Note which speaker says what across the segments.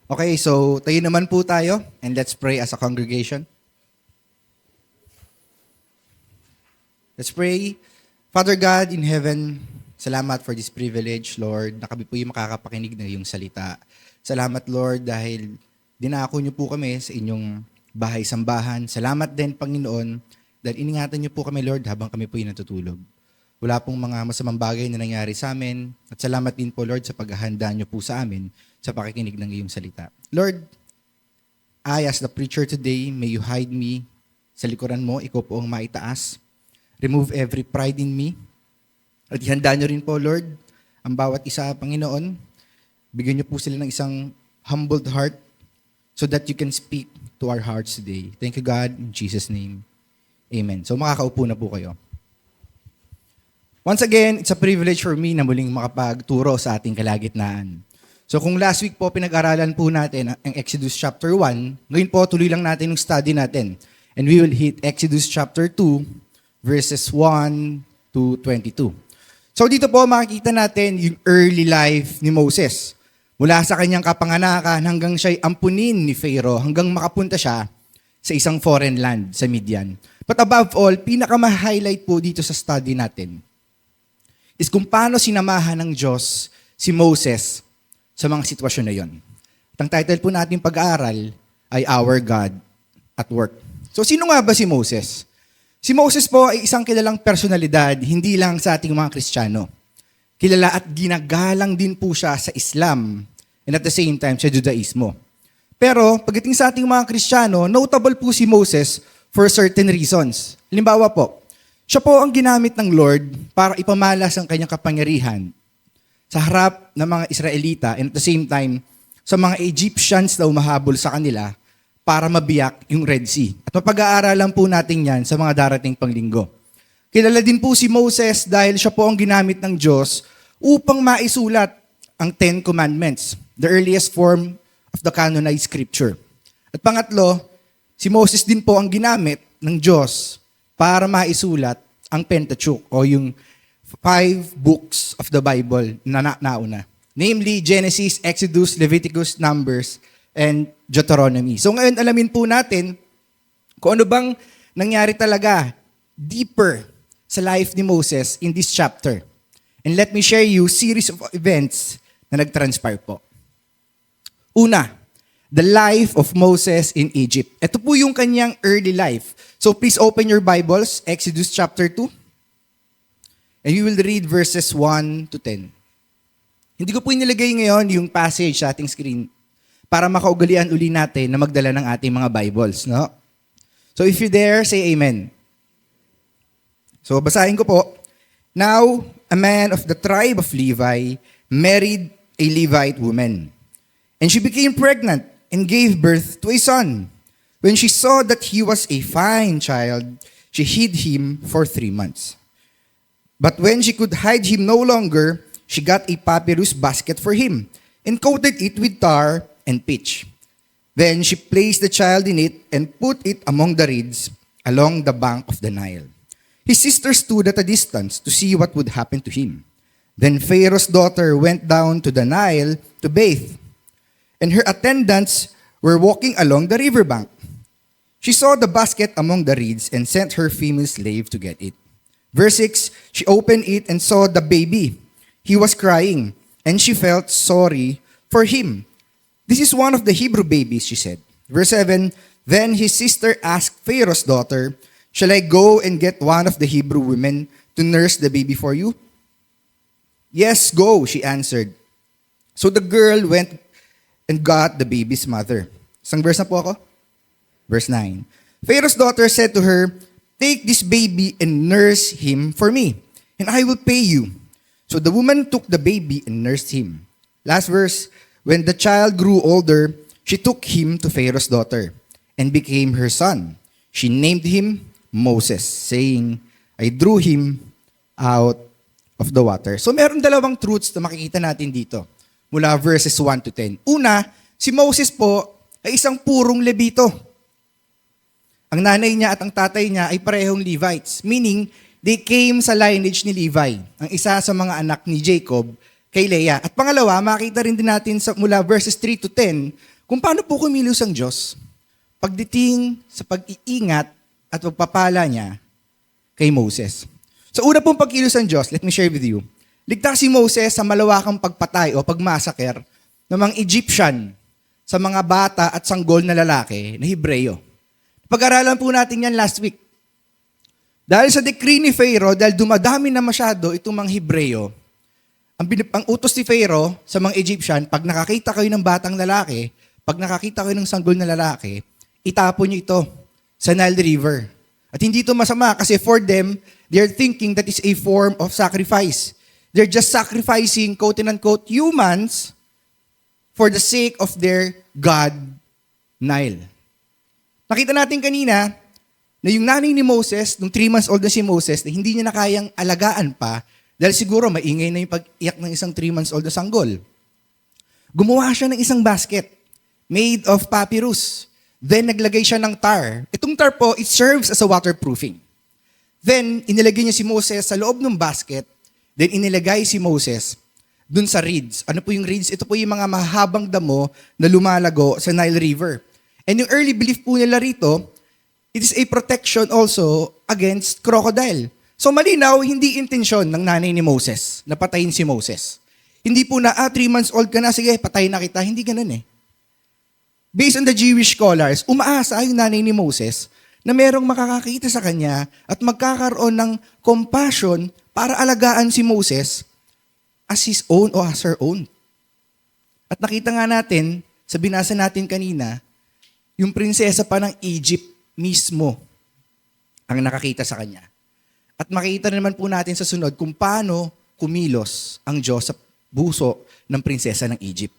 Speaker 1: Okay, so tayo naman po tayo and let's pray as a congregation. Let's pray. Father God in heaven, salamat for this privilege, Lord, na kami po yung makakapakinig ng iyong salita. Salamat, Lord, dahil dinako niyo po kami sa inyong bahay-sambahan. Salamat din, Panginoon, dahil iningatan niyo po kami, Lord, habang kami po yung natutulog. Wala pong mga masamang bagay na nangyari sa amin. At salamat din po, Lord, sa paghahanda niyo po sa amin sa pakikinig ng iyong salita. Lord, I as the preacher today, may you hide me sa likuran mo, ikaw po ang maitaas. Remove every pride in me. At ihanda niyo rin po, Lord, ang bawat isa, Panginoon. Bigyan niyo po sila ng isang humbled heart so that you can speak to our hearts today. Thank you, God, in Jesus' name. Amen. So makakaupo na po kayo. Once again, it's a privilege for me na muling makapagturo sa ating kalagitnaan. So kung last week po pinag-aralan po natin ang Exodus chapter 1, ngayon po tuloy lang natin yung study natin. And we will hit Exodus chapter 2, verses 1 to 22. So dito po makikita natin yung early life ni Moses. Mula sa kanyang kapanganakan hanggang siya'y ampunin ni Pharaoh, hanggang makapunta siya sa isang foreign land, sa Midian. But above all, pinaka-highlight po dito sa study natin is kung paano sinamahan ng Diyos si Moses sa mga sitwasyon na yon. At ang title po natin pag-aaral ay Our God at Work. So sino nga ba si Moses? Si Moses po ay isang kilalang personalidad, hindi lang sa ating mga Kristiyano. Kilala at ginagalang din po siya sa Islam and at the same time sa Judaismo. Pero pagdating sa ating mga Kristiyano, notable po si Moses for certain reasons. Halimbawa po, siya po ang ginamit ng Lord para ipamalas ang kanyang kapangyarihan sa harap ng mga Israelita and at the same time sa mga Egyptians na umahabol sa kanila para mabiyak yung Red Sea. At mapag-aaralan po natin yan sa mga darating panglinggo. Kilala din po si Moses dahil siya po ang ginamit ng Diyos upang maisulat ang Ten Commandments, the earliest form of the canonized scripture. At pangatlo, si Moses din po ang ginamit ng Diyos para maisulat ang Pentateuch o yung 5 books of the Bible na nauna. Namely, Genesis, Exodus, Leviticus, Numbers, and Deuteronomy. So ngayon alamin po natin kung ano bang nangyari talaga deeper sa life ni Moses in this chapter. And let me share you series of events na nag-transpire po. Una, the life of Moses in Egypt. Ito po yung kanyang early life. So please open your Bibles, Exodus chapter 2. And we will read verses 1 to 10. Hindi ko po inilagay ngayon yung passage sa ating screen para makaugalian uli natin na magdala ng ating mga Bibles, no? So if you're there, say amen. So basahin ko po. Now, a man of the tribe of Levi married a Levite woman. And she became pregnant and gave birth to a son. When she saw that he was a fine child, she hid him for 3 months. But when she could hide him no longer, she got a papyrus basket for him and coated it with tar and pitch. Then she placed the child in it and put it among the reeds along the bank of the Nile. His sister stood at a distance to see what would happen to him. Then Pharaoh's daughter went down to the Nile to bathe, and her attendants were walking along the riverbank. She saw the basket among the reeds and sent her female slave to get it. Verse 6, she opened it and saw the baby. He was crying, and she felt sorry for him. This is one of the Hebrew babies, she said. Verse 7, then his sister asked Pharaoh's daughter, shall I go and get one of the Hebrew women to nurse the baby for you? Yes, go, she answered. So the girl went and got the baby's mother. Isang verse na po ako? Verse 9. Pharaoh's daughter said to her, take this baby and nurse him for me, and I will pay you. So the woman took the baby and nursed him. Last verse, when the child grew older, she took him to Pharaoh's daughter and became her son. She named him Moses, saying, I drew him out of the water. So meron dalawang truths na makikita natin dito mula verses 1 to 10. Una, si Moses po ay isang purong Levito. Ang nanay niya at ang tatay niya ay parehong Levites, meaning they came sa lineage ni Levi, ang isa sa mga anak ni Jacob kay Leah. At pangalawa, makita rin din natin mula verses 3 to 10 Kung paano po kumilos ang Diyos pagdating sa pag-iingat at pagpapala niya kay Moses. Sa una pong pagkilos ng Diyos, let me share with you. Ligtas si Moses sa malawakang pagpatay o pagmasaker ng mga Egyptian sa mga bata at sanggol na lalaki na Hebreyo. Pag-aralan po natin yan last week. Dahil sa decree ni Pharaoh, dahil dumadami na masyado itong mga Hebreyo, ang utos ni Pharaoh sa mga Egyptian, pag nakakita kayo ng batang lalaki, pag nakakita kayo ng sanggol na lalaki, itapon niyo ito sa Nile River. At hindi ito masama kasi for them, they're thinking that is a form of sacrifice. They're just sacrificing, quote-unquote, humans for the sake of their God, Nile. Nakita natin kanina na yung nanay ni Moses, nung 3 months old na si Moses, na hindi niya na kayang alagaan pa dahil siguro maingay na yung pag-iyak ng isang 3 months old na sanggol. Gumawa siya ng isang basket made of papyrus. Then naglagay siya ng tar. Itong tar po, it serves as a waterproofing. Then inilagay niya si Moses sa loob ng basket. Then inilagay si Moses dun sa reeds. Ano po yung reeds? Ito po yung mga mahabang damo na lumalago sa Nile River. And yung early belief po nila rito, it is a protection also against crocodile. So malinaw, hindi intensyon ng nanay ni Moses na patayin si Moses. Hindi po na, 3 months old ka na, sige, patayin na kita. Hindi ganun eh. Based on the Jewish scholars, umaasa yung nanay ni Moses na merong makakakita sa kanya at magkakaroon ng compassion para alagaan si Moses as his own o as her own. At nakita nga natin, sa binasa natin kanina, yung prinsesa pa ng Egypt mismo ang nakakita sa kanya. At makita naman po natin sa sunod kung paano kumilos ang Diyos sa buso ng prinsesa ng Egypt.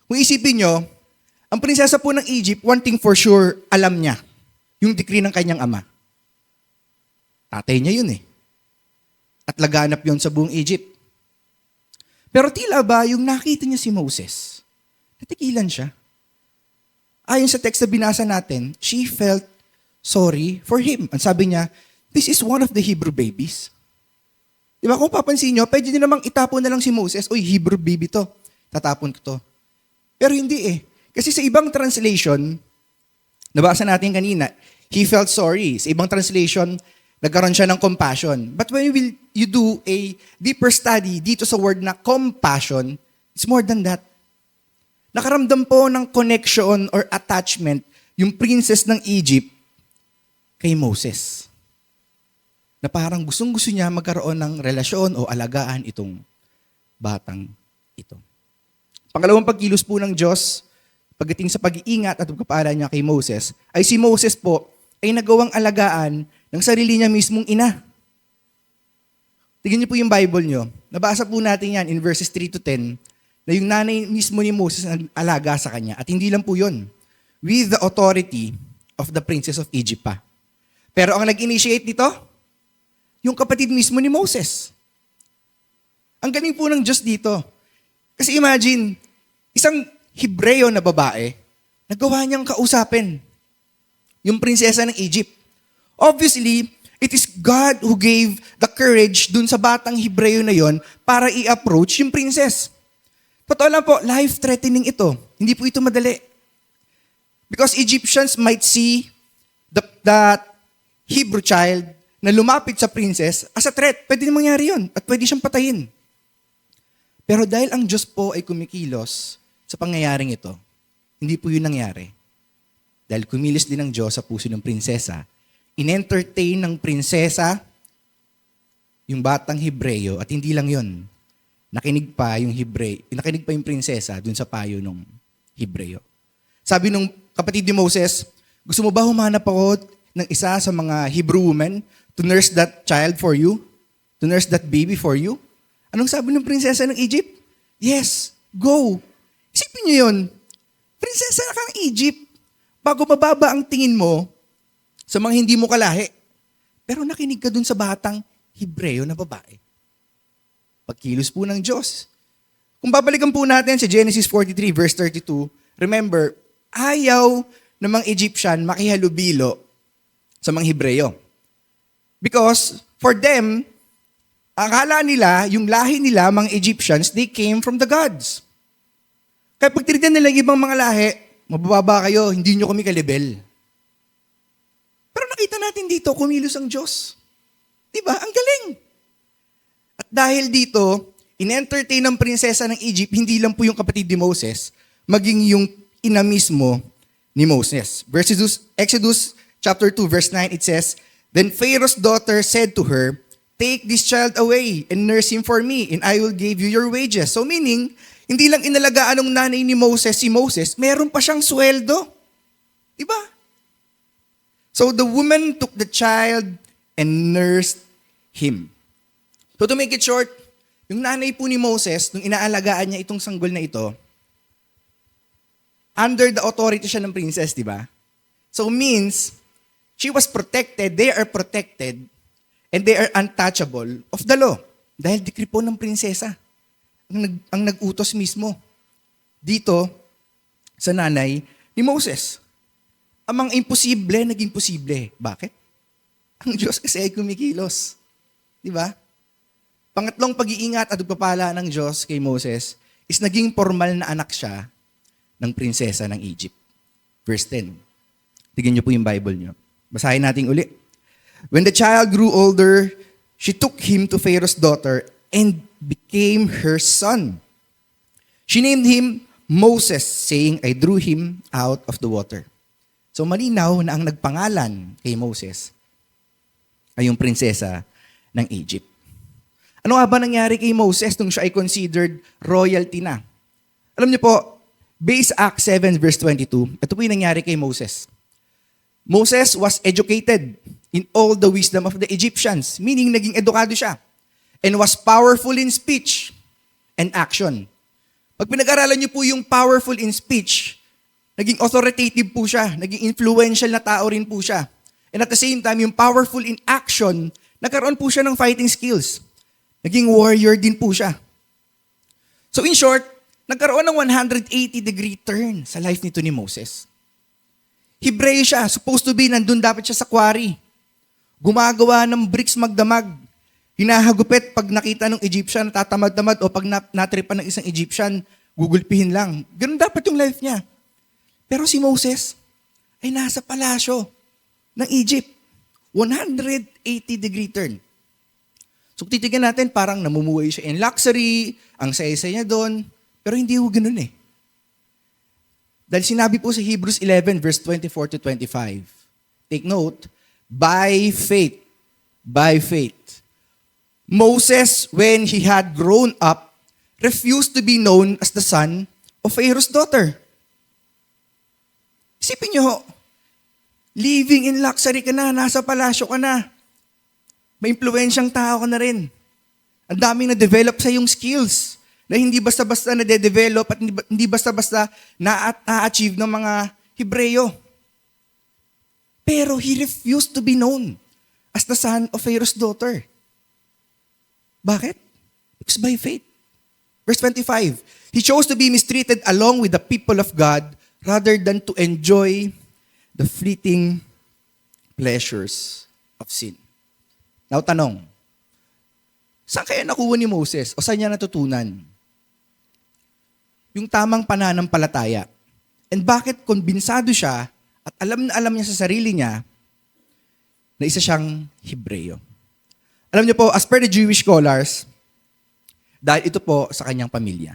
Speaker 1: Kung isipin nyo, ang prinsesa po ng Egypt, one thing for sure, alam niya yung decree ng kanyang ama. Tatay niya yun eh. At laganap yun sa buong Egypt. Pero tila ba yung nakita niya si Moses, natikilan siya. Ayon sa text na binasa natin, she felt sorry for him. Ang sabi niya, this is one of the Hebrew babies. Di ba kung papansin nyo, pwede nyo namang itapon na lang si Moses, oy, Hebrew baby to, tatapon ko to. Pero hindi eh. Kasi sa ibang translation, nabasa natin kanina, he felt sorry. Sa ibang translation, nagkaroon siya ng compassion. But when you do a deeper study dito sa word na compassion, it's more than that. Nakaramdam po ng connection or attachment yung princess ng Egypt kay Moses. Na parang gustong-gusto niya magkaroon ng relasyon o alagaan itong batang ito. Pangalawang pagkilos po ng Diyos, pagdating sa pag-iingat at pagpapala niya kay Moses, ay si Moses po ay nagawang alagaan ng sarili niya mismong ina. Tingnan niyo po yung Bible niyo. Nabasa po natin yan in verses 3 to 10, na yung nanay mismo ni Moses ang alaga sa kanya. At hindi lang po yun, with the authority of the princess of Egypt pa. Pero ang nag-initiate nito, yung kapatid mismo ni Moses. Ang galing po ng Diyos dito. Kasi imagine, isang Hebreo na babae, nagawa niyang kausapin yung prinsesa ng Egypt. Obviously, it is God who gave the courage dun sa batang Hebreo na yon para i-approach yung princess. Totoo lang po, life-threatening ito. Hindi po ito madali. Because Egyptians might see the Hebrew child na lumapit sa princess as a threat. Pwede na mangyari yun at pwede siyang patayin. Pero dahil ang Diyos po ay kumikilos sa pangyayaring ito, hindi po yun nangyari. Dahil kumilos din ang Diyos sa puso ng prinsesa, in-entertain ng prinsesa yung batang Hebreo at hindi lang yun. Nakinig pa yung prinsesa dun sa payo ng Hebreo. Sabi nung kapatid ni Moses, gusto mo ba humanap ako ng isa sa mga Hebrew women to nurse that child for you? To nurse that baby for you? Anong sabi ng prinsesa ng Egypt? Yes, go. Isipin niyo yun. Prinsesa ka ng Egypt. Bago mababa ang tingin mo sa mga hindi mo kalahi. Pero nakinig ka dun sa batang Hebreo na babae. Pagkilos po ng Diyos. Kung babalikan po natin sa Genesis 43 verse 32, remember, ayaw ng mga Egyptian makihalubilo sa mga Hebreo. Because for them, akala nila, yung lahi nila, mga Egyptians, they came from the gods. Kaya pag tinitin nila yung ibang mga lahi, mabababa kayo, hindi nyo kami kalibel. Pero nakita natin dito, kumilos ang Diyos. Diba? Ang galing. At dahil dito, in-entertain ng prinsesa ng Egypt, hindi lang po yung kapatid ni Moses, maging yung ina mismo ni Moses. Exodus chapter 2, verse 9, it says, Then Pharaoh's daughter said to her, Take this child away and nurse him for me, and I will give you your wages. So meaning, hindi lang inalagaan ng nanay ni Moses si Moses, meron pa siyang sweldo. Diba? So the woman took the child and nursed him. So to make it short, yung nanay po ni Moses, nung inaalagaan niya itong sanggol na ito, under the authority siya ng princess, di ba? So means, she was protected, they are protected, and they are untouchable of the law. Dahil decree po ng prinsesa. Ang nag-utos mismo dito sa nanay ni Moses. Ang mga imposible, naging posible. Bakit? Ang Diyos kasi ay kumikilos. Di ba? Pangatlong pag-iingat at pagpapala ng Diyos kay Moses is naging formal na anak siya ng prinsesa ng Egypt. Verse 10. Tignan niyo po yung Bible niyo. Basahin natin uli. When the child grew older, she took him to Pharaoh's daughter and became her son. She named him Moses, saying, I drew him out of the water. So malinaw na ang nagpangalan kay Moses ay yung prinsesa ng Egypt. Ano nga ba nangyari kay Moses nung siya ay considered royalty na? Alam niyo po, based Acts 7 verse 22, ito po yung nangyari kay Moses. Moses was educated in all the wisdom of the Egyptians, meaning naging edukado siya, and was powerful in speech and action. Pag pinag-aralan niyo po yung powerful in speech, naging authoritative po siya, naging influential na tao rin po siya. And at the same time, yung powerful in action, nagkaroon po siya ng fighting skills. Naging warrior din po siya. So in short, nagkaroon ng 180-degree turn sa life nito ni Moses. Hebreo siya, supposed to be, nandun dapat siya sa quarry. Gumagawa ng bricks magdamag. Hinahagupit pag nakita ng Egyptian, tatamad-tamad, o pag natripan ng isang Egyptian, gugulpihin lang. Ganun dapat yung life niya. Pero si Moses ay nasa palasyo ng Egypt. 180-degree turn. So titignan natin, parang namumuhay siya in luxury, ang saya-saya niya doon, pero hindi ho ganun eh. Dahil sinabi po sa Hebrews 11 verse 24 to 25, take note, by faith, Moses, when he had grown up, refused to be known as the son of Pharaoh's daughter. Isipin niyo, living in luxury ka na, nasa palasyo ka na, may impluwensyang tao ka na rin. Ang daming na-develop sa iyong skills na hindi basta-basta na-develop at hindi basta-basta na-achieve ng mga Hebreo. Pero he refused to be known as the son of Pharaoh's daughter. Bakit? Because by faith. Verse 25, he chose to be mistreated along with the people of God rather than to enjoy the fleeting pleasures of sin. Now, tanong, saan kaya nakuha ni Moses o saan niya natutunan yung tamang pananampalataya? And bakit konbinsado siya at alam na alam niya sa sarili niya na isa siyang Hebreo? Alam niyo po, as per the Jewish scholars, dahil ito po sa kanyang pamilya.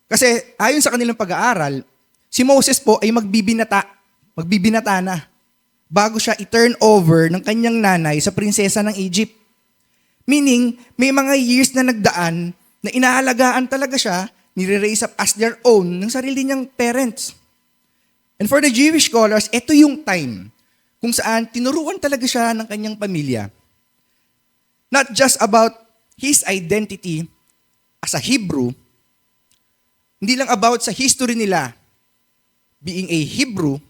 Speaker 1: Kasi ayon sa kanilang pag-aaral, si Moses po ay magbibinata na bago siya i-turn over ng kanyang nanay sa prinsesa ng Egypt. Meaning, may mga years na nagdaan na inaalagaan talaga siya, nire-raise up as their own ng sarili niyang parents. And for the Jewish scholars, ito yung time kung saan tinuruan talaga siya ng kanyang pamilya. Not just about his identity as a Hebrew, hindi lang about sa history nila being a Hebrew,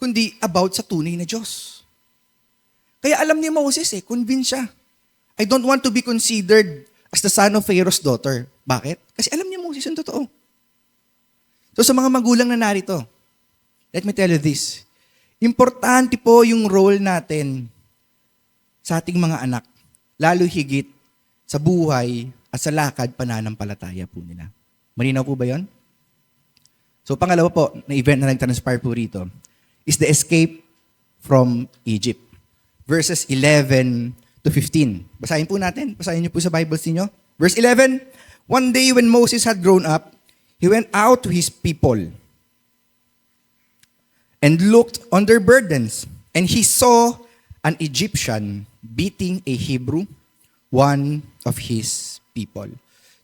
Speaker 1: kundi about sa tunay na Diyos. Kaya alam ni Moses convinced siya. I don't want to be considered as the son of Pharaoh's daughter. Bakit? Kasi alam ni Moses ang totoo. So sa mga magulang na narito, let me tell you this. Importante po yung role natin sa ating mga anak, lalo higit sa buhay at sa lakad pananampalataya po nila. Malinaw po ba yon? So pangalawa po, na event na nag-transpire po rito, is the escape from Egypt. Verses 11 to 15. Basahin po natin. Basahin niyo po sa Bibles niyo. Verse 11, one day when Moses had grown up, he went out to his people and looked on their burdens. And he saw an Egyptian beating a Hebrew, one of his people.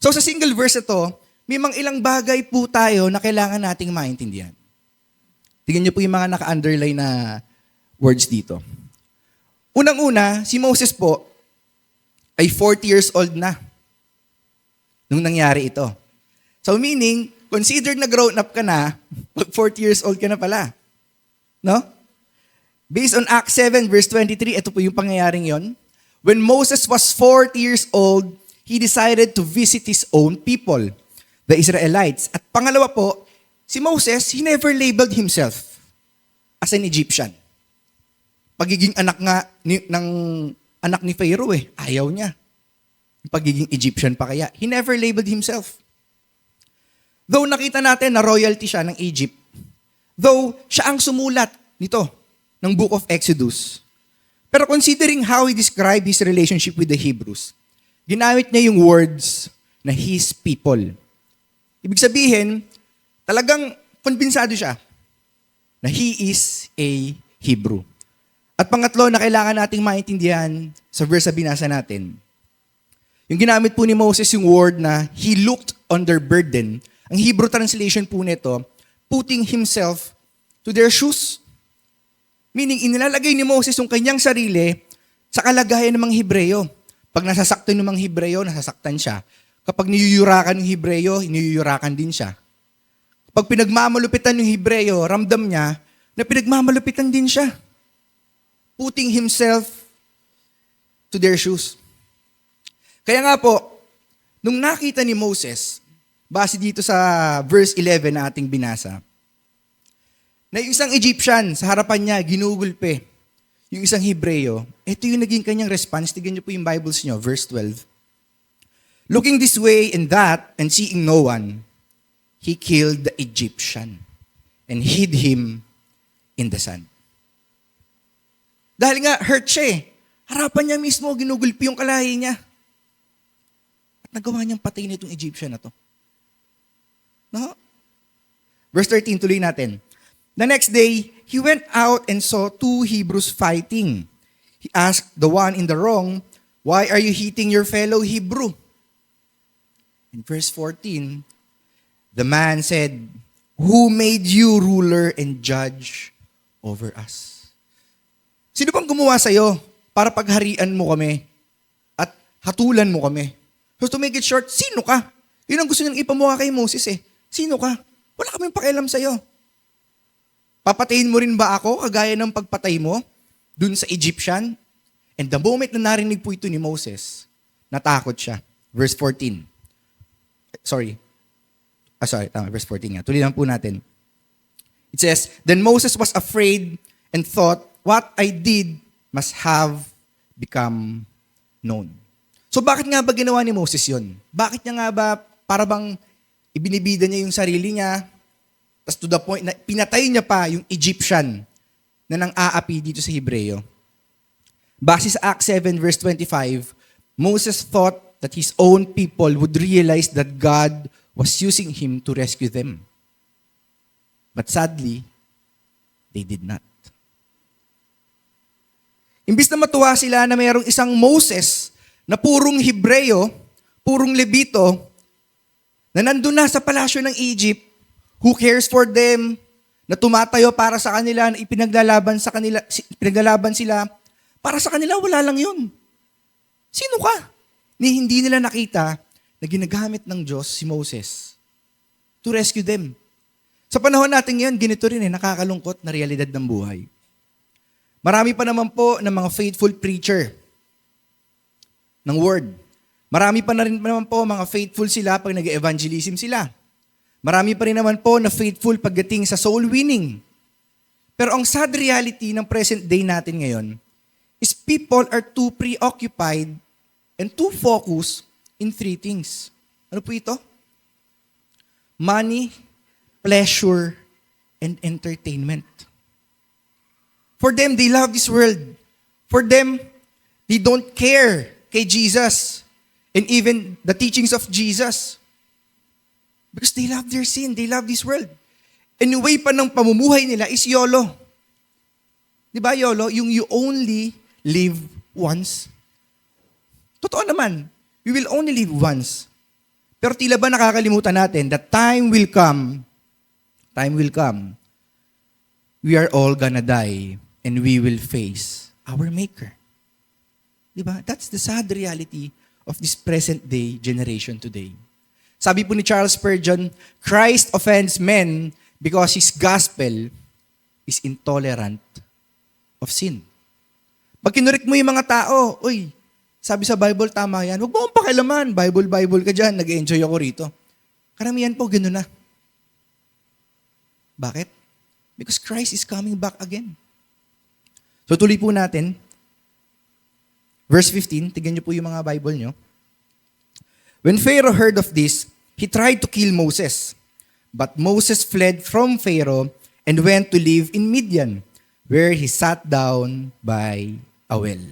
Speaker 1: So sa single verse ito, may mga ilang bagay po tayo na kailangan nating maintindihan. Tingnan niyo po yung mga naka-underline na words dito. Unang-una, si Moses po ay 40 years old na nung nangyari ito. So meaning, considered na grown up ka na, pag 40 years old ka na pala. No? Based on Acts 7 verse 23, ito po yung pangyayaring yon. When Moses was 40 years old, he decided to visit his own people, the Israelites. At pangalawa po, si Moses, he never labeled himself as an Egyptian. Pagiging anak nga ng anak ni Pharaoh ayaw niya. Pagiging Egyptian pa kaya. He never labeled himself. Though nakita natin na royalty siya ng Egypt, though siya ang sumulat nito, ng Book of Exodus, pero considering how he described his relationship with the Hebrews, ginamit niya yung words na his people. Ibig sabihin, talagang konbinsado siya na he is a Hebrew. At pangatlo na kailangan nating maintindihan sa verse na binasa natin, yung ginamit po ni Moses yung word na he looked on their burden. Ang Hebrew translation po nito, putting himself to their shoes. Meaning, inilalagay ni Moses yung kanyang sarili sa kalagayan ng mga Hebreyo. Pag nasasaktan ng mga Hebreyo, nasasaktan siya. Kapag niyuyurakan ng Hebreyo, niyuyurakan din siya. Pag pinagmamalupitan ng Hebreyo, ramdam niya na pinagmamalupitan din siya. Putting himself to their shoes. Kaya nga po, nung nakita ni Moses, base dito sa verse 11 na ating binasa, na yung isang Egyptian sa harapan niya, ginugulpe yung isang Hebreyo, ito yung naging kanyang response. Tignan niyo po yung Bibles niyo, verse 12. Looking this way and that, and seeing no one, he killed the Egyptian and hid him in the sand. Dahil nga, hurt siya harapan niya mismo, ginugulpi yung kalahi niya. At nagawa niyang patay na itong Egyptian na to. No? Verse 13, tuloy natin. The next day, he went out and saw two Hebrews fighting. He asked the one in the wrong, "Why are you hitting your fellow Hebrew?" In verse 14, the man said, "Who made you ruler and judge over us?" Sino bang gumawa sa'yo para pagharian mo kami at hatulan mo kami? So to make it short, sino ka? Yun ang gusto niyang ipamukha kay Moses Sino ka? Wala kaming pakialam sa'yo. Papatayin mo rin ba ako kagaya ng pagpatay mo dun sa Egyptian? And the moment na narinig po ito ni Moses, natakot siya. Verse 14. Verse 14 nga. Tuloy lang po natin. It says, "Then Moses was afraid and thought, what I did must have become known." So bakit nga ba ginawa ni Moses yun? Bakit niya nga ba para bang ibinibida niya yung sarili niya, tas to the point na pinatay niya pa yung Egyptian na nang-aapi dito sa Hebreyo? Base sa Acts 7 verse 25, Moses thought that his own people would realize that God was using him to rescue them. But sadly, they did not. Imbis na matuwa sila na mayroong isang Moses na purong Hebreyo, purong Levito, na nandun na sa palasyo ng Egypt, who cares for them, na tumatayo para sa kanila, na ipinaglalaban sila, para sa kanila, wala lang yun. Sino ka? Hindi nila nakita na ginagamit ng Diyos si Moses to rescue them. Sa panahon natin ngayon, ganito rin nakakalungkot na realidad ng buhay. Marami pa naman po ng mga faithful preacher ng word. Marami pa na rin naman po mga faithful sila pag nag-evangelism sila. Marami pa rin naman po na faithful pagdating sa soul winning. Pero ang sad reality ng present day natin ngayon is people are too preoccupied and too focused in three things. Ano po ito? money, pleasure, and entertainment. For them, they love this world. For them, they don't care kay Jesus and even the teachings of Jesus. Because they love their sin, they love this world. And yung way pa ng pamumuhay nila is YOLO. Di ba YOLO? Yung you only live once. Totoo naman, we will only live once. Pero tila ba nakakalimutan natin that time will come, we are all gonna die and we will face our Maker. Di ba? That's the sad reality of this present day generation today. Sabi po ni Charles Spurgeon, Christ offends men because His gospel is intolerant of sin. Pag kinurik mo yung mga tao, uy, sabi sa Bible, tama yan. Huwag mo akong pakialaman. Bible ka dyan. Nag-enjoy ako rito. Karamihan po, gano'n na. Bakit? Because Christ is coming back again. So tuloy po natin. Verse 15, tignan niyo po yung mga Bible niyo. When Pharaoh heard of this, he tried to kill Moses. But Moses fled from Pharaoh and went to live in Midian, where he sat down by a well.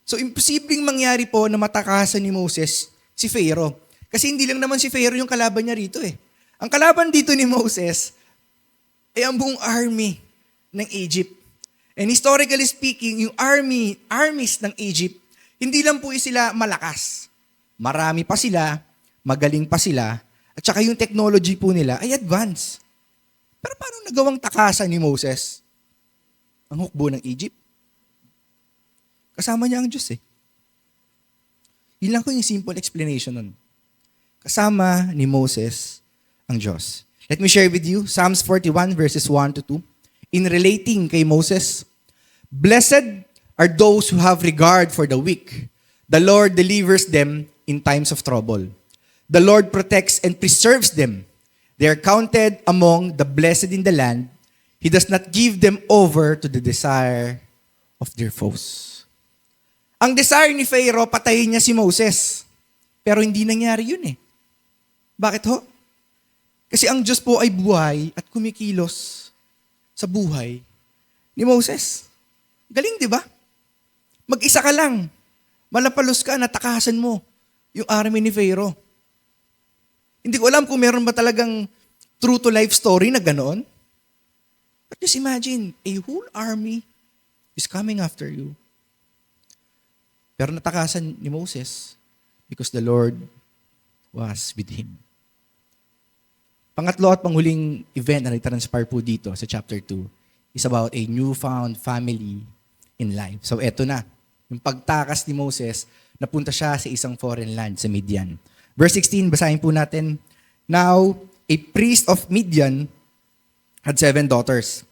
Speaker 1: So, imposibleng mangyari po na matakasan ni Moses si Pharaoh. Kasi hindi lang naman si Pharaoh yung kalaban niya rito eh. Ang kalaban dito ni Moses ay ang buong army ng Egypt. And historically speaking, yung armies ng Egypt, hindi lang po sila malakas. Marami pa sila, magaling pa sila, at saka yung technology po nila ay advanced. Pero paano nagawang takasan ni Moses ang hukbo ng Egypt? Kasama niya ang Diyos eh. Yun lang ko yung simple explanation nun. Kasama ni Moses ang Diyos. Let me share with you Psalms 41 verses 1 to 2. In relating kay Moses, blessed are those who have regard for the weak. The Lord delivers them in times of trouble. The Lord protects and preserves them. They are counted among the blessed in the land. He does not give them over to the desire of their foes. Ang desire ni Pharaoh, patayin niya si Moses. Pero hindi nangyari yun eh. Bakit ho? Kasi ang Diyos po ay buhay at kumikilos sa buhay ni Moses. Galing, di ba? Mag-isa ka lang. Malapalos ka, natakasan mo yung army ni Pharaoh. Hindi ko alam kung meron ba talagang true-to-life story na ganoon. But just imagine, a whole army is coming after you. Pero natakasan ni Moses because the Lord was with him. Pangatlo at panghuling event na nag-transpire po dito sa chapter 2 is about a newfound family in life. So eto na, yung pagtakas ni Moses, napunta siya sa isang foreign land, sa Midian. Verse 16, basahin po natin. Now, a priest of Midian had 7 daughters,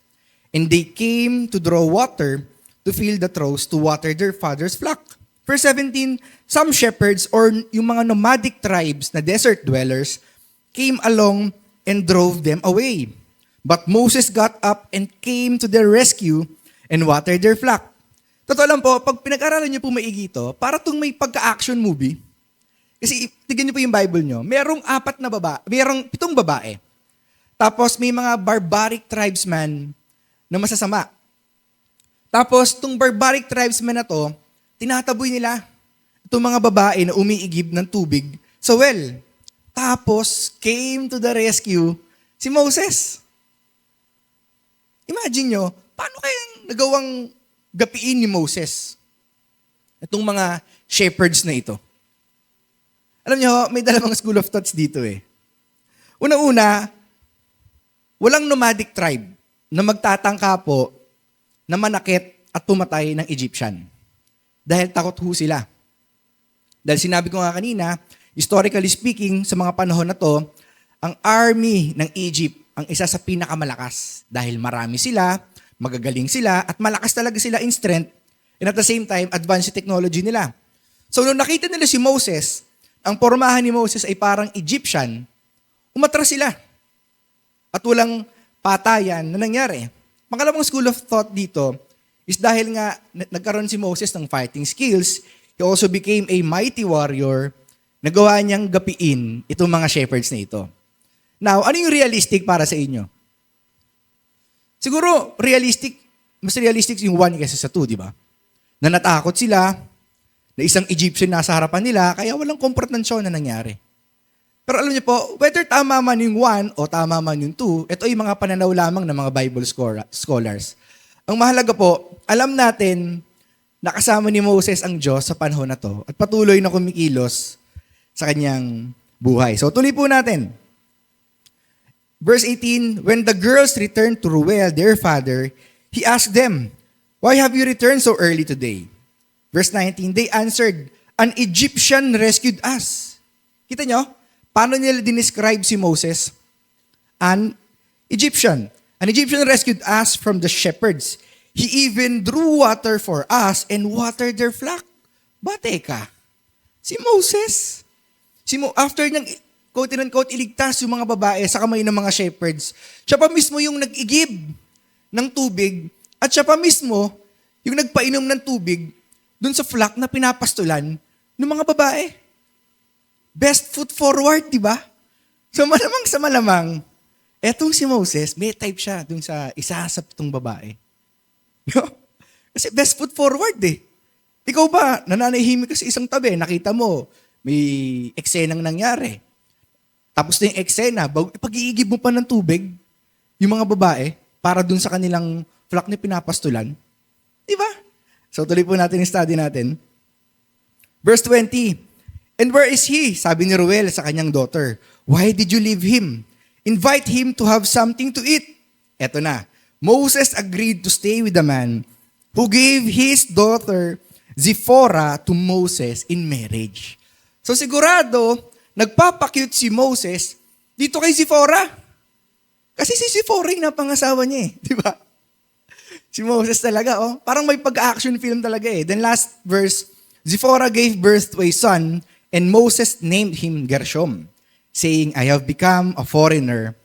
Speaker 1: and they came to draw water to fill the troughs to water their father's flock. Verse 17, some shepherds or yung mga nomadic tribes na desert dwellers came along and drove them away. But Moses got up and came to their rescue and watered their flock. Totoo lang po, pag pinag-aralan niyo po maigi ito, para itong may pagka-action movie. Kasi tignan niyo po yung Bible niyo, merong 7 babae. Tapos may mga barbaric tribesmen na masasama. Tapos itong barbaric tribesmen na to, tinataboy nila itong mga babae na umiigib ng tubig sa well. Tapos came to the rescue si Moses. Imagine nyo, paano kayang nagawang gapiin ni Moses itong mga shepherds na ito? Alam nyo, may dalawang school of thoughts dito eh. Una-una, walang nomadic tribe na magtatangka po na manakit at pumatay ng Egyptian. Dahil takot ho sila. Dahil sinabi ko nga kanina, historically speaking, sa mga panahon na to, ang army ng Egypt ang isa sa pinakamalakas. Dahil marami sila, magagaling sila, at malakas talaga sila in strength, and at the same time, advanced technology nila. So nung nakita nila si Moses, ang pormahan ni Moses ay parang Egyptian, umatras sila. At walang patayan na nangyari. Pangalawang school of thought dito is dahil nga nagkaroon si Moses ng fighting skills, he also became a mighty warrior, nagawa niyang gapiin itong mga shepherds na ito. Now, ano yung realistic para sa inyo? Siguro, mas realistic yung 1 kaysa sa 2, di ba? Na natakot sila, na isang Egyptian nasa harapan nila, kaya walang komprontasyon na nangyari. Pero alam niyo po, whether tama man yung 1 o tama man yung 2, ito ay mga pananaw lamang ng mga Bible scholars. Ang mahalaga po, alam natin na kasama ni Moses ang Diyos sa panahon na to at patuloy na kumikilos sa kanyang buhay. So tuloy po natin. Verse 18, when the girls returned to Reuel, their father, he asked them, "Why have you returned so early today?" Verse 19, they answered, "An Egyptian rescued us." Kita nyo? Paano nila dinescribe si Moses? An Egyptian. An Egyptian rescued us from the shepherds. He even drew water for us and watered their flock. Ba, teka? Si Moses. After niyang, quote-unquote, iligtas yung mga babae sa kamay ng mga shepherds, siya pa mismo yung nag-igib ng tubig at siya pa mismo yung nagpainom ng tubig dun sa flock na pinapastulan ng mga babae. Best foot forward, di ba? So malamang sa malamang, etong si Moses, may type siya dun sa isa sa 7 babae. Kasi best foot forward eh. Ikaw ba, nananahimik ka sa isang tabi, nakita mo, may eksenang nangyari. Tapos na yung eksena, pag-iigib mo pa ng tubig, yung mga babae, para dun sa kanilang flock na pinapastulan. Di ba? So tuloy po natin yung study natin. Verse 20, "And where is he?" Sabi ni Reuel sa kanyang daughter. "Why did you leave him? Invite him to have something to eat." Eto na. Moses agreed to stay with the man who gave his daughter Zipporah to Moses in marriage. So sigurado, nagpapakyut si Moses dito kay Zipporah. Kasi si Zipporah yung napangasawa niya eh. Di ba? Si Moses talaga, oh. Parang may pag-action film talaga eh. Then last verse, Zipporah gave birth to a son, and Moses named him Gershom, saying, "I have become a foreigner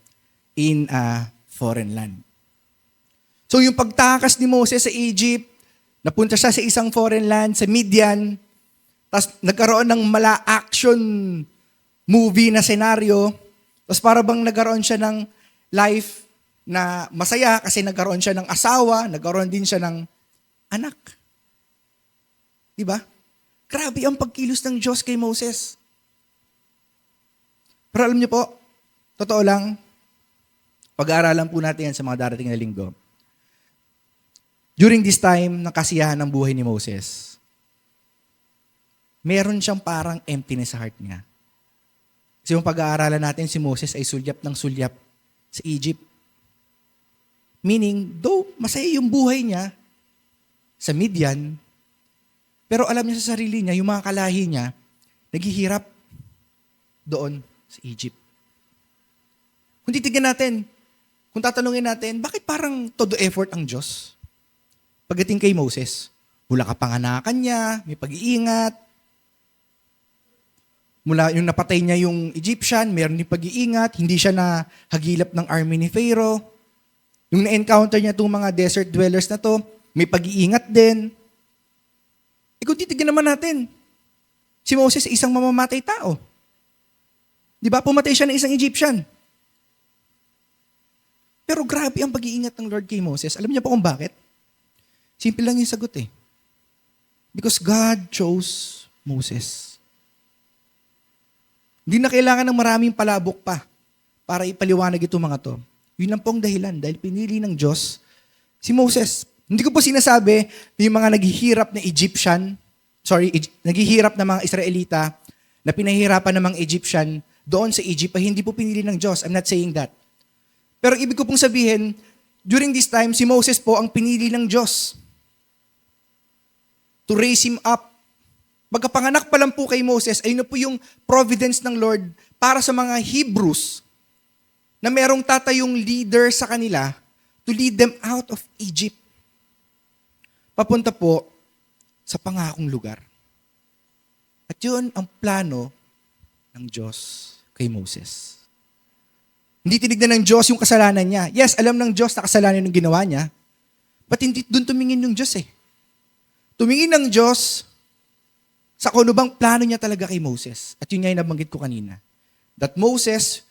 Speaker 1: in a foreign land." So yung pagtakas ni Moses sa Egypt, napunta siya sa isang foreign land, sa Midian, tapos nagkaroon ng mala-action movie na senaryo, tapos para bang nagkaroon siya ng life na masaya kasi nagkaroon siya ng asawa, nagkaroon din siya ng anak. Diba? Grabe ang pagkilos ng Diyos kay Moses. Pero alam niyo po, totoo lang, pag-aaralan po natin yan sa mga darating na linggo. During this time, ng kasiyahan ng buhay ni Moses, meron siyang parang emptiness sa heart niya. Kasi yung pag-aaralan natin, si Moses ay sulyap ng sulyap sa Egypt. Meaning, though masaya yung buhay niya sa Midian, pero alam niya sa sarili niya, yung mga kalahi niya, naghihirap doon sa Egypt. Kung titignan natin, kung tatanungin natin, bakit parang todo effort ang Diyos? Pagdating kay Moses, mula kapanganakan niya, may pag-iingat. Mula yung napatay niya yung Egyptian, meron din pag-iingat, hindi siya nahagilap ng army ni Pharaoh. Yung na-encounter niya itong mga desert dwellers na to, may pag-iingat din. Kung titignan naman natin, si Moses isang mamamatay tao. Di ba? Pumatay siya ng isang Egyptian. Pero grabe ang pag-iingat ng Lord kay Moses. Alam niyo po kung bakit? Simple lang yung sagot eh. Because God chose Moses. Hindi na kailangan ng maraming palabok pa para ipaliwanag itong mga to. Yun lang po ang dahilan. Dahil pinili ng Diyos si Moses. Hindi ko po sinasabi na yung mga naghihirap na naghihirap na mga Israelita na pinahihirapan ng mga Egyptian doon sa Egypt ay hindi po pinili ng Diyos. I'm not saying that. Pero ibig ko pong sabihin, during this time, si Moses po ang pinili ng Diyos to raise him up. Magkapanganak pa lang po kay Moses, ay na po yung providence ng Lord para sa mga Hebrews na merong tatayong leader sa kanila to lead them out of Egypt. Papunta po sa pangakong lugar. At yun ang plano ng Diyos kay Moses. Hindi tinignan ng Diyos yung kasalanan niya. Yes, alam ng Diyos na kasalanan yung ginawa niya, but hindi doon tumingin yung Diyos eh. Tumingin ng Diyos sa kung ano bang plano niya talaga kay Moses. At yun nga yung nabanggit ko kanina. That Moses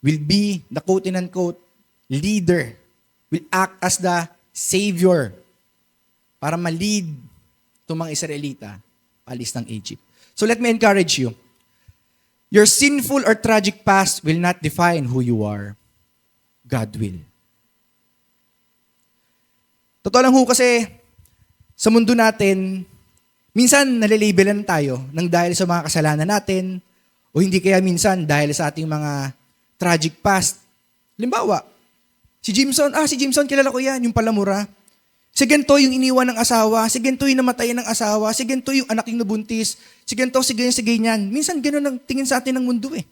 Speaker 1: will be the quote and unquote leader, will act as the savior para ma-lead itong mga Israelita paalis ng Egypt. So let me encourage you. Your sinful or tragic past will not define who you are. God will. Totoo lang ho kasi sa mundo natin, minsan nalalabelan tayo ng dahil sa mga kasalanan natin o hindi kaya minsan dahil sa ating mga tragic past. Halimbawa, si Jimson, kilala ko yan, yung palamura. Si ganito yung iniwan ng asawa, si ganito yung namatayan ng asawa, si ganito yung anak yung nabuntis, si ganito, si ganyan. Minsan ganun ang tingin sa atin ng mundo eh.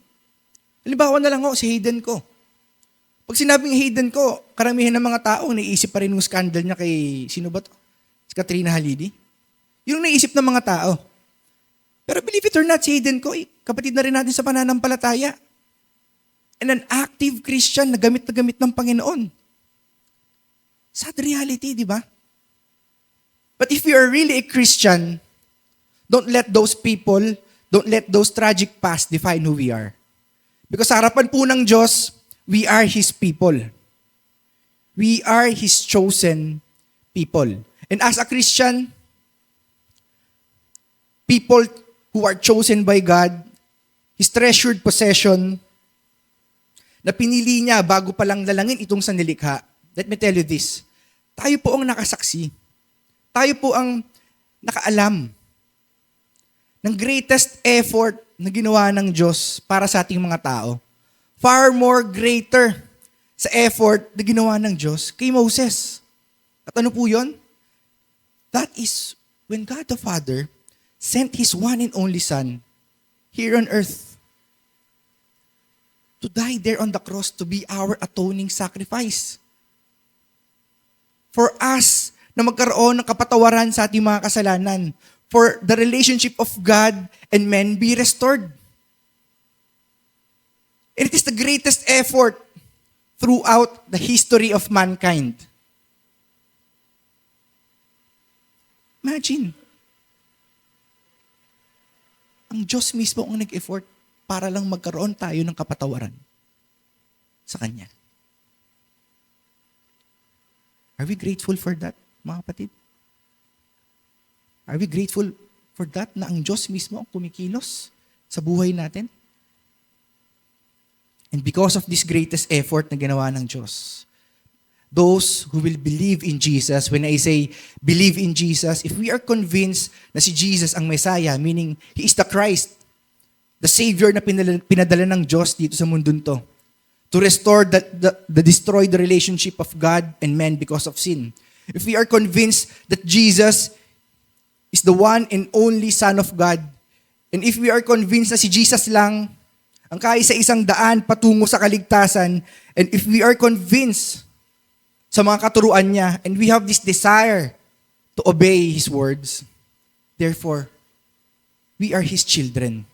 Speaker 1: Halimbawa na lang si Hayden ko. Pag sinabing Hayden ko, karamihan ng mga tao naiisip pa rin yung scandal niya kay, sino ba to? Si Katrina Halili. Yun ang naisip ng mga tao. Pero believe it or not, si Hayden ko, kapatid na rin natin sa pananampalataya. And an active Christian na gamit ng Panginoon. Sad reality, di ba? But if you are really a Christian, don't let those people, don't let those tragic past define who we are. Because sa harapan po ng Diyos, we are His people. We are His chosen people. And as a Christian, people who are chosen by God, His treasured possession, na pinili niya bago pa lang lalangin itong sanlilikha. Let me tell you this. Tayo po ang nakasaksi. Tayo po ang nakaalam ng greatest effort na ginawa ng Diyos para sa ating mga tao. Far more greater sa effort na ginawa ng Diyos kay Moses. At ano po yun? That is when God the Father sent His one and only Son here on earth to die there on the cross to be our atoning sacrifice. For us na magkaroon ng kapatawaran sa ating mga kasalanan. For the relationship of God and men be restored. And it is the greatest effort throughout the history of mankind. Imagine. Ang Diyos mismo ang nag-effort para lang magkaroon tayo ng kapatawaran sa Kanya. Are we grateful for that, mga kapatid? Are we grateful for that na ang Diyos mismo ang kumikilos sa buhay natin? And because of this greatest effort na ginawa ng Diyos, those who will believe in Jesus, when I say believe in Jesus, if we are convinced na si Jesus ang Messiah, meaning He is the Christ, the Savior na pinadala ng Diyos dito sa mundong to, to restore the destroyed relationship of God and man because of sin. If we are convinced that Jesus is the one and only Son of God, and if we are convinced na si Jesus lang ang kaisa-isang daan patungo sa kaligtasan, and if we are convinced sa mga katuruan niya, and we have this desire to obey His words, therefore, we are His children.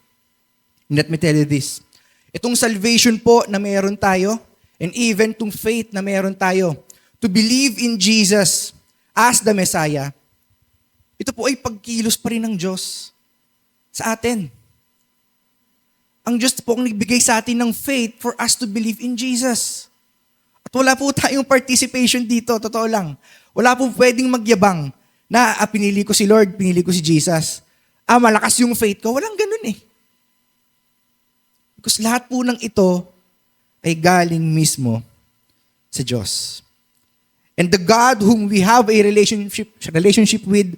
Speaker 1: And let me tell you this, itong salvation po na meron tayo, and even itong faith na meron tayo, to believe in Jesus as the Messiah, ito po ay pagkilos pa rin ng Diyos sa atin. Ang Diyos po ang nagbigay sa atin ng faith for us to believe in Jesus. At wala po tayong participation dito, totoo lang. Wala po pwedeng magyabang na pinili ko si Lord, pinili ko si Jesus. Malakas yung faith ko. Walang ganun eh. Because lahat po ng ito ay galing mismo sa Diyos. And the God whom we have a relationship with,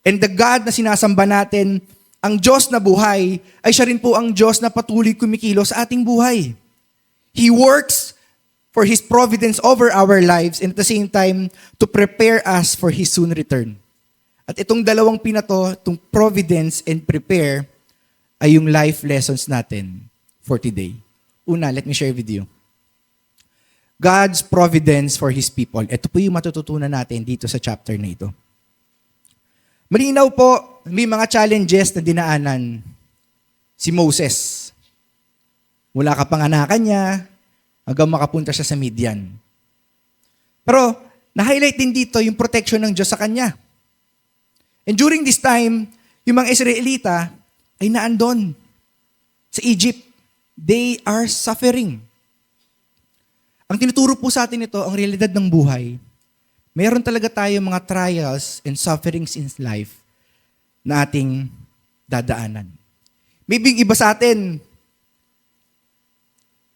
Speaker 1: and the God na sinasamba natin, ang Diyos na buhay, ay siya rin po ang Diyos na patuloy kumikilos sa ating buhay. He works for His providence over our lives and at the same time to prepare us for His soon return. At itong dalawang pinato, itong providence and prepare, ay yung life lessons natin for today. Una, let me share with you. God's providence for His people. Ito po yung matututunan natin dito sa chapter na ito. Malinaw po, may mga challenges na dinaanan si Moses. Mula kapanganakan niya, hanggang makapunta siya sa Midian. Pero, na-highlight din dito yung protection ng Diyos sa kanya. And during this time, yung mga Israelita ay naandon sa Egypt. They are suffering. Ang tinuturo po sa atin ito, ang realidad ng buhay. Meron talaga tayo mga trials and sufferings in life na ating dadaanan. Maybe yung iba sa atin,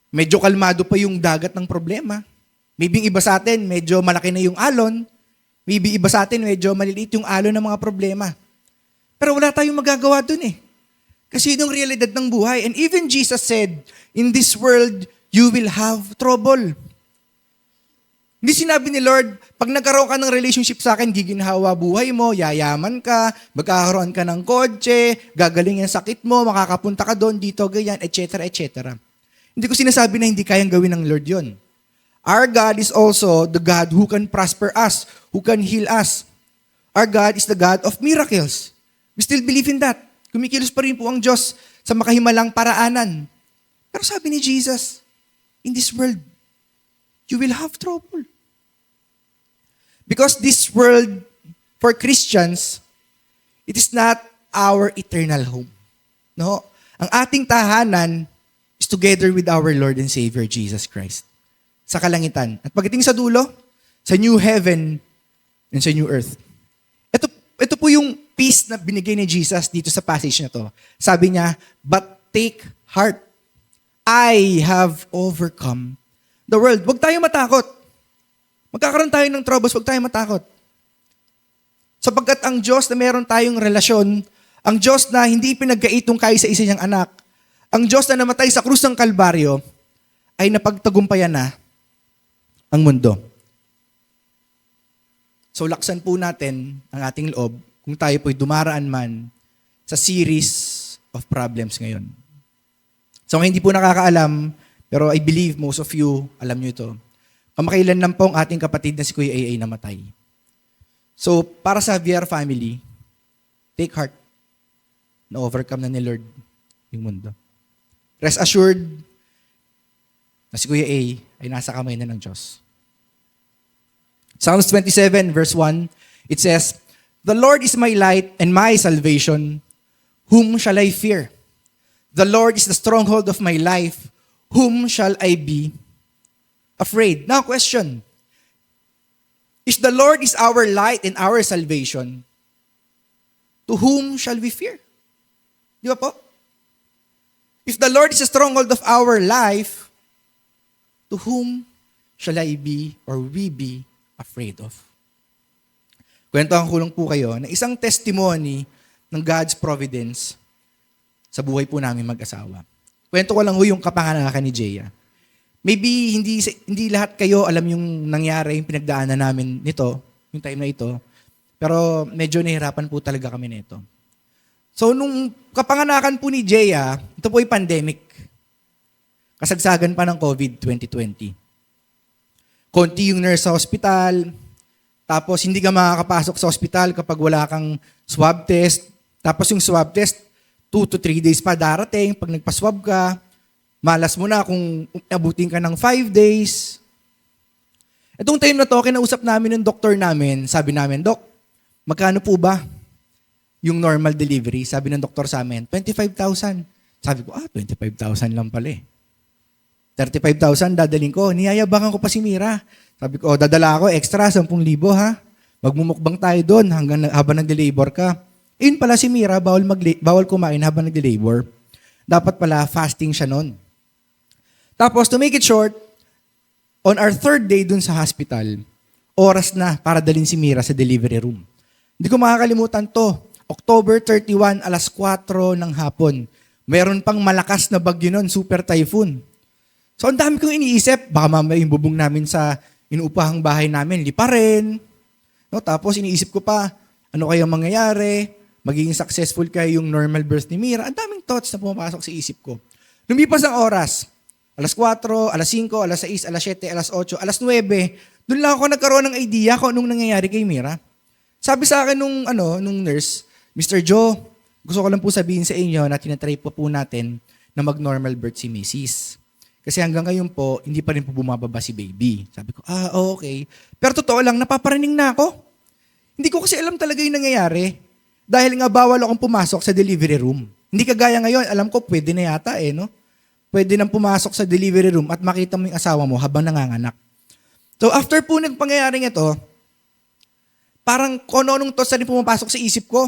Speaker 1: medyo kalmado pa yung dagat ng problema. Maybe yung iba sa atin, medyo malaki na yung alon. Maybe iba sa atin, medyo maliliit yung alon ng mga problema. Pero wala tayong magagawa dun eh. Kasi yun yung realidad ng buhay. And even Jesus said, in this world, you will have trouble. Hindi sinabi ni Lord, pag nagkaroon ka ng relationship sa akin, giginhawa buhay mo, yayaman ka, magkakaroon ka ng kotse, gagaling yung sakit mo, makakapunta ka doon, dito, ganyan, etc., etc. Hindi ko sinasabi na hindi kayang gawin ng Lord yon. Our God is also the God who can prosper us, who can heal us. Our God is the God of miracles. We still believe in that. Kumikilos pa rin po ang Diyos sa makahimalang paraanan. Pero sabi ni Jesus, in this world, you will have trouble. Because this world, for Christians, it is not our eternal home. No? Ang ating tahanan is together with our Lord and Savior, Jesus Christ. Sa kalangitan. At pagdating sa dulo, sa new heaven and sa new earth. Ito po yung peace na binigay ni Jesus dito sa passage na to. Sabi niya, but take heart. I have overcome the world. Huwag tayo matakot. Magkakaroon tayo ng troubles, huwag tayo matakot. Sapagkat ang Diyos na meron tayong relasyon, ang Diyos na hindi pinagkaitong kayo sa isa niyang anak, ang Diyos na namatay sa krus ng Kalbaryo, ay napagtagumpayan na ang mundo. So laksan po natin ang ating loob kung tayo po'y dumaraan man sa series of problems ngayon. So hindi po nakakaalam, pero I believe most of you, alam nyo ito. Kamakailan lang po ang ating kapatid na si Kuya AA namatay. So, para sa VR family, take heart na overcome na ni Lord yung mundo. Rest assured na si Kuya A ay nasa kamay na ng Diyos. Psalms 27 verse 1, it says, the Lord is my light and my salvation. Whom shall I fear? The Lord is the stronghold of my life. Whom shall I be afraid? Now, question. If the Lord is our light and our salvation, to whom shall we fear? Di ba po? If the Lord is a stronghold of our life, to whom shall I be or we be afraid of? Kwento ang kulong po kayo na isang testimony ng God's providence sa buhay po namin mag-asawa. Kwento ko lang ho yung kapanganakan ni Jaya. Maybe hindi lahat kayo alam yung nangyari, yung pinagdaanan namin nito, yung time na ito. Pero medyo nahirapan po talaga kami nito. So nung kapanganakan po ni Jaya, ito po yung pandemic. Kasagsagan pa ng COVID 2020. Konti yung nurse sa hospital, tapos hindi ka makakapasok sa hospital kapag wala kang swab test. Tapos yung swab test, 2 to 3 days pa darating. Pag nagpa-swab ka, malas mo na kung abutin ka ng 5 days. Itong time na to, kinausap namin ng doktor namin, sabi namin, Dok, magkano po ba yung normal delivery? Sabi ng doktor sa amin, 25,000. Sabi ko, 25,000 lang pala eh. 35,000 dadaling ko. Niyayabangan ko pa si Mira. Sabi ko, dadala ako extra 10,000 ha. Magmumukbang tayo doon habang nag-labor ka. Yun pala si Mira, bawal kumain habang nag-labor. Dapat pala fasting siya noon. Tapos, to make it short, on our 3rd day dun sa hospital, oras na para dalhin si Mira sa delivery room. Hindi ko makakalimutan to. October 31, alas 4 ng hapon. Meron pang malakas na bagyo nun, super typhoon. So, ang dami kong iniisip, baka mamaya yung bubong namin sa inuupahang bahay namin, lipa rin. No? Tapos, iniisip ko pa, ano kaya mangyayari? Magiging successful kayo yung normal birth ni Mira. Ang daming thoughts na pumapasok sa isip ko. Lumipas ang oras. Alas 4, alas 5, alas 6, alas 7, alas 8, alas 9. Doon lang ako nagkaroon ng idea kung anong nangyayari kay Mira. Sabi sa akin nung nurse, Mr. Joe, gusto ko lang po sabihin sa inyo na tinatry po natin na mag-normal birth si Mrs. Kasi hanggang ngayon po, hindi pa rin po bumababa si baby. Sabi ko, okay. Pero totoo lang, napaparinig na ako. Hindi ko kasi alam talaga yung nangyayari. Dahil nga bawal akong pumasok sa delivery room. Hindi kagaya ngayon, alam ko pwede na yata no? pwede nang pumasok sa delivery room at makita mo yung asawa mo habang nanganganak. So after po ng pangyayaring ito, parang kono-nung to sa rin pumapasok sa isip ko.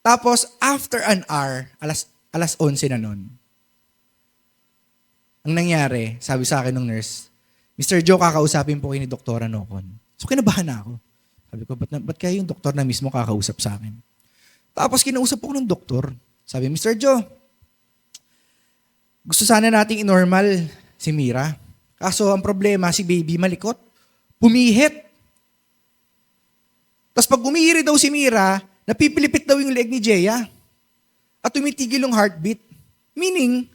Speaker 1: Tapos after an hour, alas 11 na nun, ang nangyari, sabi sa akin ng nurse, Mr. Joe, kakausapin po kayo ni Dr. Nocon. So kinabahan na ako. Sabi ko, ba't kaya yung doktor na mismo kakausap sa akin? Tapos kinausap ko ng doktor. Sabi, Mr. Joe, gusto sana nating i-normal si Mira. Kaso ang problema, si baby malikot. Pumihit. Tapos pag umihiri daw si Mira, napipilipit daw yung leg ni Jeya. At tumitigil yung heartbeat. Meaning,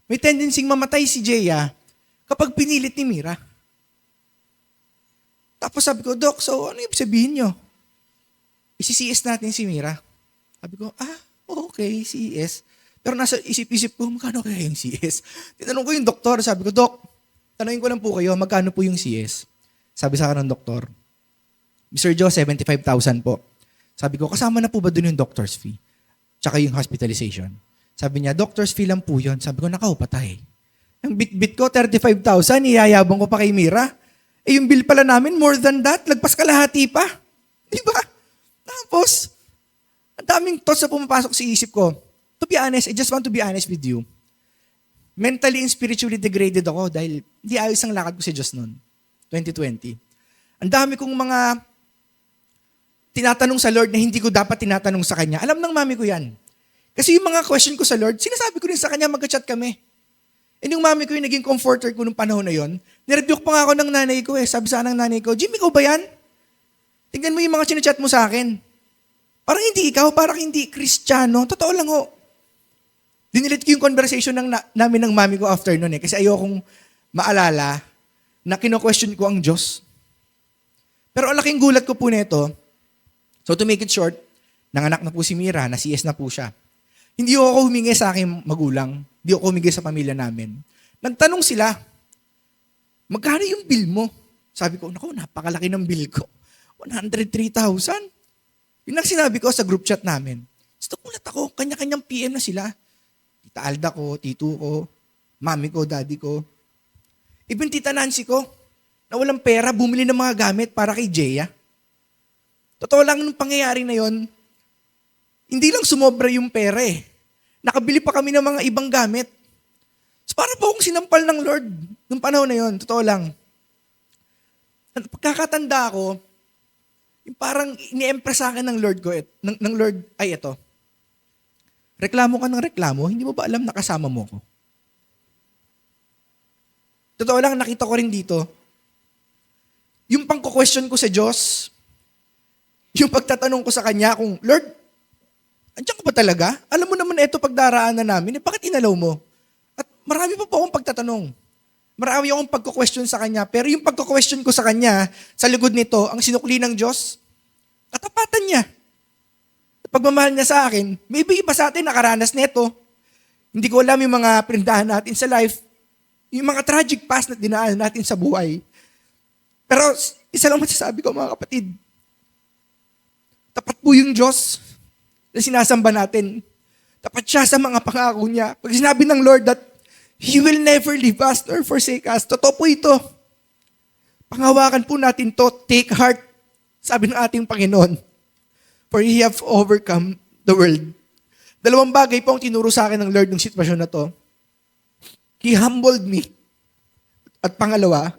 Speaker 1: may tendency mamatay si Jeya kapag pinilit ni Mira. Tapos sabi ko, Doc, so ano yung sabihin nyo? Isi-CS natin si Mira. Sabi ko, okay, CS. Pero nasa isip-isip ko, magkano kaya yung CS? Tinanong ko yung doktor, sabi ko, Doc, tanongin ko lang po kayo, magkano po yung CS? Sabi sa akin ng doktor, Mr. Joe, 75,000 po. Sabi ko, kasama na po ba dun yung doctor's fee? Tsaka yung hospitalization. Sabi niya, doctor's fee lang po yun. Sabi ko, nakaw, patay. Ang bit-bit ko, 35,000, iyayabang ko pa kay Mira. Yung bill pala namin, more than that, lagpas kalahati pa. Di ba? Tapos, ang daming thoughts na pumapasok sa isip ko. To be honest, I just want to be honest with you. Mentally and spiritually degraded ako dahil hindi ayos ang lakad ko sa Diyos noon, 2020. Ang dami kong mga tinatanong sa Lord na hindi ko dapat tinatanong sa Kanya. Alam ng mami ko yan. Kasi yung mga question ko sa Lord, sinasabi ko rin sa Kanya, mag-chat kami. And yung mami ko yung naging comforter ko nung panahon na yon. Nirebuke pa nga ako ng nanay ko eh. Sabi sa ng nanay ko, Jimmy, ikaw ba yan? Tingnan mo yung mga chinachat mo sa akin. Parang hindi ikaw, parang hindi Kristiyano. Totoo lang ho. Dinilit ko yung conversation namin ng mami ko after nun eh. Kasi ayokong maalala na kino-question ko ang Diyos. Pero ang laking gulat ko po nito, so to make it short, nanganak na po si Mira, na CS na po siya. Hindi ako humingi sa aking magulang. Hindi ako humingi sa pamilya namin. Nagtanong sila, magkano yung bill mo? Sabi ko, naku, napakalaki ng bill ko. 103,000. Yun ang sinabi ko sa group chat namin. Gusto kulat ako, kanya-kanyang PM na sila. Tita Alda ko, tito ko, mami ko, daddy ko. Even tita Nancy ko, na walang pera, bumili ng mga gamit para kay Jeya. Totoo lang nung pangyayari na yon, hindi lang sumobra yung pera eh. Nakabili pa kami ng mga ibang gamit. So para po akong sinampal ng Lord nung panahon na yon, totoo lang. Pagkakatanda ko, yung parang ini-empress sa akin ng Lord ko, ng Lord, ay ito. Reklamo ka ng reklamo, hindi mo ba alam na kasama mo ko? Totoo lang, nakita ko rin dito, yung pangko-question ko sa Diyos, yung pagtatanong ko sa Kanya kung, Lord, andiyan ka ba talaga? Alam mo naman na ito pagdaraanan namin, bakit inalaw mo? At marami pa po akong pagtatanong. Marami akong pagko-question sa Kanya, pero yung pagko-question ko sa Kanya, sa likod nito, ang sinukli ng Diyos, katapatan niya. Pagmamahal niya sa akin, maybe iba sa atin nakaranas nito. Hindi ko alam yung mga pinuntahan natin sa life, yung mga tragic past na dinaan natin sa buhay. Pero isa lang masasabi ko mga kapatid, tapat po yung Diyos na sinasamba natin. Tapat siya sa mga pangako niya. Pag sinabi ng Lord that He will never leave us nor forsake us, totoo po ito. Panghawakan po natin to, take heart, sabi ng ating Panginoon. For He have overcome the world. Dalawang bagay po ang tinuro sa akin ng Lord ng sitwasyon na to. He humbled me. At pangalawa,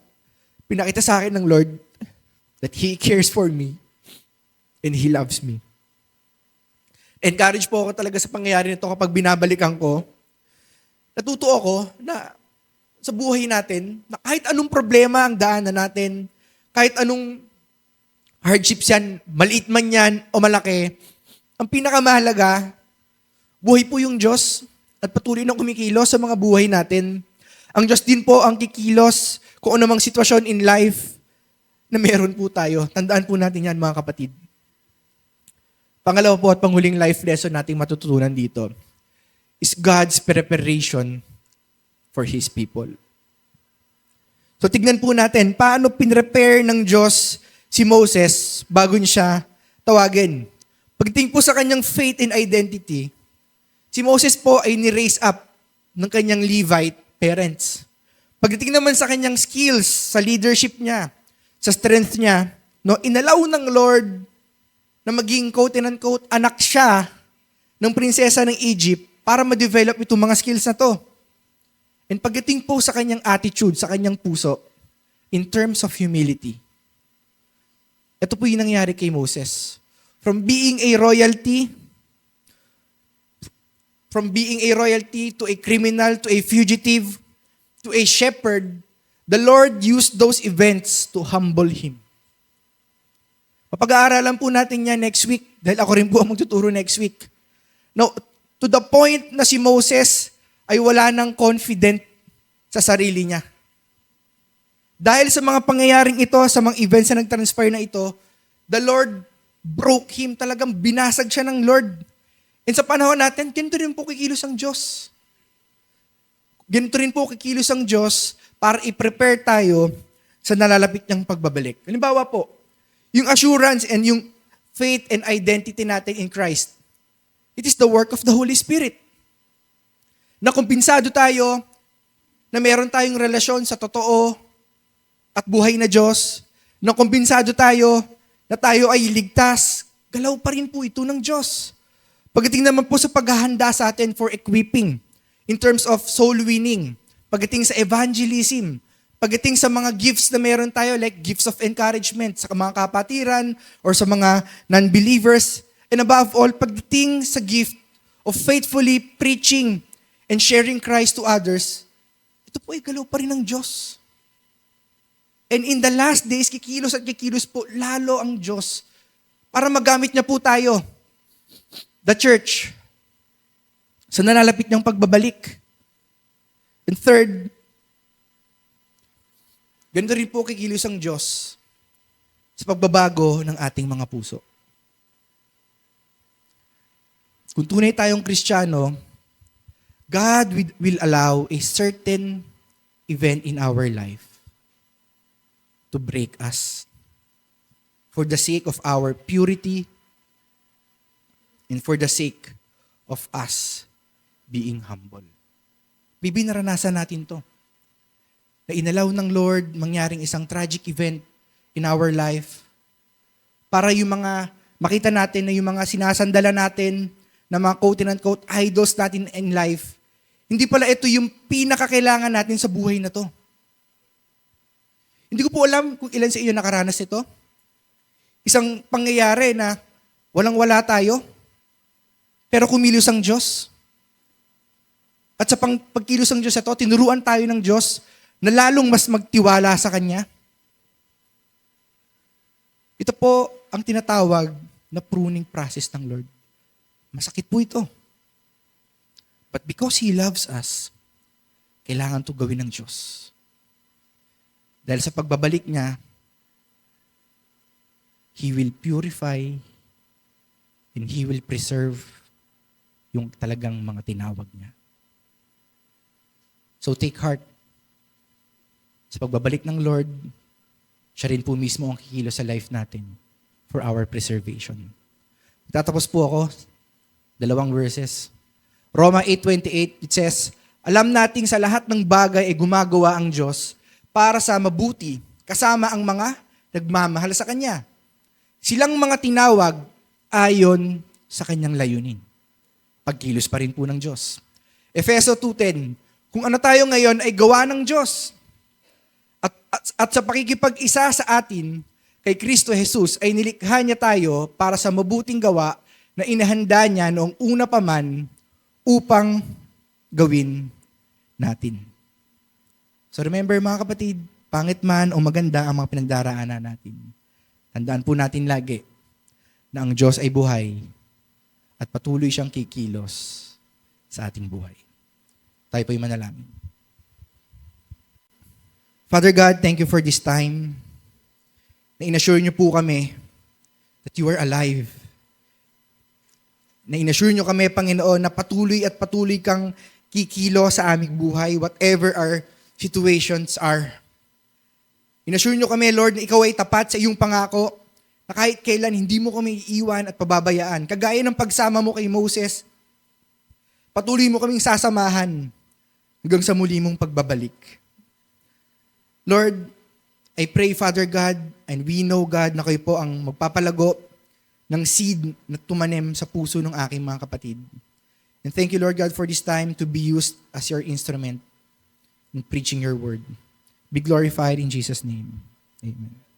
Speaker 1: pinakita sa akin ng Lord that He cares for me and He loves me. Encourage po ako talaga sa pangyayari nito kapag binabalikan ko. Natuto ako na sa buhay natin, na kahit anong problema ang daanan natin, kahit anong hardships yan, maliit man yan o malaki, ang pinakamahalaga, buhay po yung Diyos at patuloy na kumikilos sa mga buhay natin. Ang Diyos din po ang kikilos kung anumang sitwasyon in life na meron po tayo. Tandaan po natin yan mga kapatid. Pangalawa po at panghuling life lesson nating matututunan dito is God's preparation for His people. So tignan po natin, paano pinrepare ng Diyos si Moses bago niya tawagin. Pagdating po sa kanyang faith and identity, si Moses po ay ni-raise up ng kanyang Levite parents. Pagdating naman sa kanyang skills, sa leadership niya, sa strength niya, no, inalaw ng Lord na maging quote-unquote anak siya ng prinsesa ng Egypt para ma-develop itong mga skills na to. And pagdating po sa kanyang attitude, sa kanyang puso, in terms of humility, ito po yung nangyari kay Moses. From being a royalty to a criminal, to a fugitive, to a shepherd, the Lord used those events to humble him. Papag-aaralan po natin yan next week, dahil ako rin po ang magtuturo next week. Now, to the point na si Moses ay wala nang confident sa sarili niya. Dahil sa mga pangyayaring ito, sa mga events na nag-transpire na ito, the Lord broke him. Talagang binasag siya ng Lord. And sa panahon natin, ganito rin po kikilos ang Diyos. Ganito rin po kikilos ang Diyos para i-prepare tayo sa nalalapit niyang pagbabalik. Halimbawa po, yung assurance and yung faith and identity natin in Christ, it is the work of the Holy Spirit. Na kumpensado tayo, na meron tayong relasyon sa totoo at buhay na Diyos, na kumpensado tayo, na tayo ay ligtas, galaw pa rin po ito ng Diyos. Pagdating naman po sa paghahanda sa atin for equipping, in terms of soul winning, pagdating sa evangelism, pagdating sa mga gifts na meron tayo, like gifts of encouragement sa mga kapatiran or sa mga non-believers, and above all, pagdating sa gift of faithfully preaching and sharing Christ to others, ito po ay galaw pa rin ng Diyos. And in the last days, kikilos at kikilos po lalo ang Diyos para magamit niya po tayo, the church, sa nalalapit niyang pagbabalik. And third, ganito rin po kikilos ang Diyos sa pagbabago ng ating mga puso. Kung tunay tayong Kristiyano, God will allow a certain event in our life to break us for the sake of our purity and for the sake of us being humble. Bibi, naranasan natin to. Na inalaw ng Lord mangyaring isang tragic event in our life para yung mga makita natin na yung mga sinasandala natin na mga quote-unquote idols natin in life, hindi pala ito yung pinakakailangan natin sa buhay na to. Hindi ko po alam kung ilan sa iyo nakaranas ito. Isang pangyayari na walang-wala tayo, pero kumilos ang Diyos. At sa pagkilos ng Diyos ito, tinuruan tayo ng Diyos na lalong mas magtiwala sa Kanya. Ito po ang tinatawag na pruning process ng Lord. Masakit po ito. But because He loves us, kailangan ito gawin ng Diyos. Dahil sa pagbabalik niya, He will purify and He will preserve yung talagang mga tinawag niya. So take heart. Sa pagbabalik ng Lord, siya rin po mismo ang kikilos sa life natin for our preservation. Tatapos po ako, 2 verses. Roma 8:28, it says, alam nating sa lahat ng bagay ay gumagawa ang Diyos para sa mabuti, kasama ang mga nagmamahal sa Kanya. Silang mga tinawag ayon sa Kanyang layunin. Pagkilos pa rin po ng Diyos. Efeso 2:10, kung ano tayo ngayon ay gawa ng Diyos. At sa pakikipag-isa sa atin kay Kristo Jesus ay nilikha niya tayo para sa mabuting gawa na inahanda niya noong una pa man upang gawin natin. So remember mga kapatid, pangit man o maganda ang mga pinagdaraanan natin. Tandaan po natin lagi na ang Diyos ay buhay at patuloy siyang kikilos sa ating buhay. Tayo po'y manalangin. Father God, thank you for this time na inassure niyo po kami that you are alive. Na inassure niyo kami, Panginoon, na patuloy at patuloy kang kikilo sa aming buhay, whatever our situations are. Inassure niyo kami, Lord, na ikaw ay tapat sa iyong pangako, na kahit kailan hindi mo kami iiwan at pababayaan. Kagaya ng pagsama mo kay Moses, patuloy mo kaming sasamahan hanggang sa muli mong pagbabalik. Lord, I pray, Father God, and we know, God, na kayo po ang magpapalago ng seed na tumanim sa puso ng aking mga kapatid. And thank you, Lord God, for this time to be used as your instrument in preaching your word. Be glorified in Jesus' name. Amen.